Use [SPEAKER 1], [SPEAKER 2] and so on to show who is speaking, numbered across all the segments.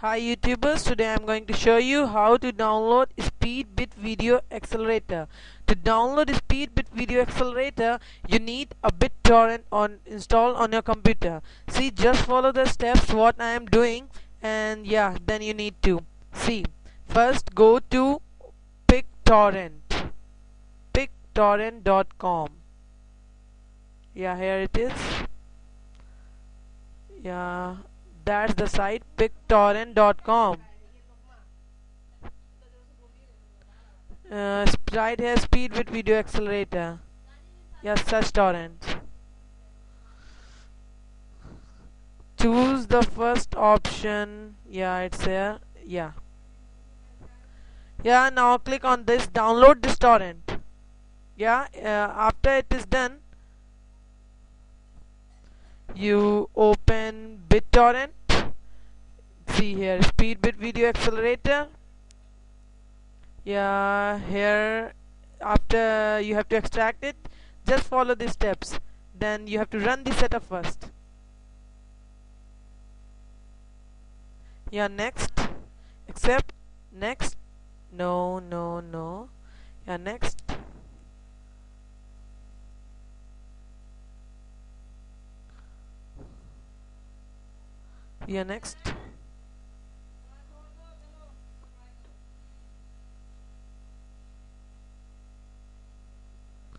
[SPEAKER 1] Hi YouTubers, today I'm going to show you how to download speedbitvideo accelerator. To download speedbitvideo accelerator, you need a BitTorrent installed on your computer. See, just follow the steps what I am doing, and yeah, then you need to see. First, go to picktorrent.com. Yeah, here it is. Yeah, that's the site, picktorrent.com. Right here, speedbitvideo accelerator. Yeah, search torrent. Choose the first option. Yeah, it's here. Yeah. Yeah, now click on this, download this torrent. Yeah, after it is done, you open BitTorrent. See here, speedbitvideo accelerator. Yeah, here, after you have to extract it, just follow these steps. Then you have to run the setup first. Yeah, next, accept, next, no, yeah, next. Yeah, next.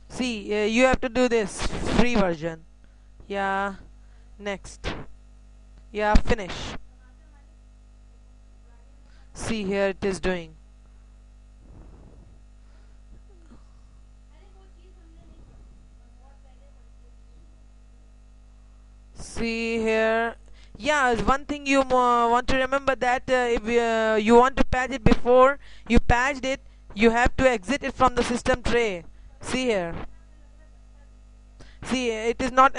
[SPEAKER 1] See, you have to do this free version. Yeah, next. Yeah, finish. See, here it is doing. See here. Yeah, one thing you want to remember, that if you want to patch it before you patched it, you have to exit it from the system tray. See here. See, it is not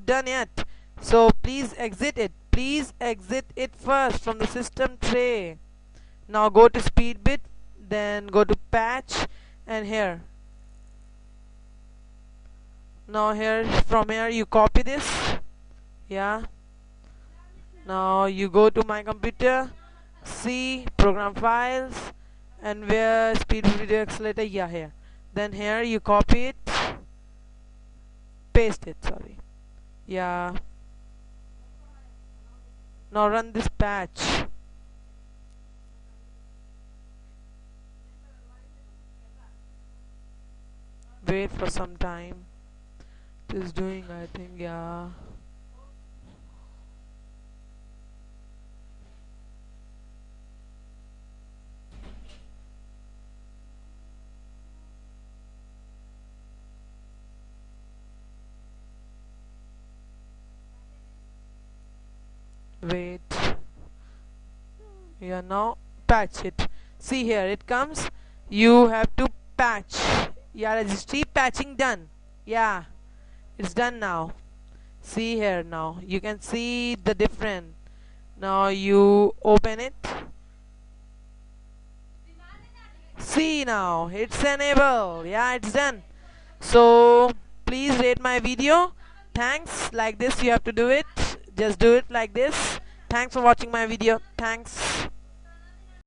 [SPEAKER 1] done yet. So please exit it. Please exit it first from the system tray. Now go to Speedbit, then go to patch, and here. Now here, from here you copy this. Yeah. Now you go to my computer, see program files, and where speedbitvideo accelerator. Yeah, here. Then here you copy it, paste it. Sorry. Yeah. Now run this patch. Wait for some time. It is doing, I think. Yeah. Wait. Yeah, now patch it. See here, it comes. You have to patch. Yeah, registry patching done. Yeah, it's done now. See here, now you can see the difference. Now you open it. See, now it's enabled. Yeah, it's done. So please rate my video. Thanks. Like this you have to do it. Just do it like this. Thanks for watching my video. Thanks.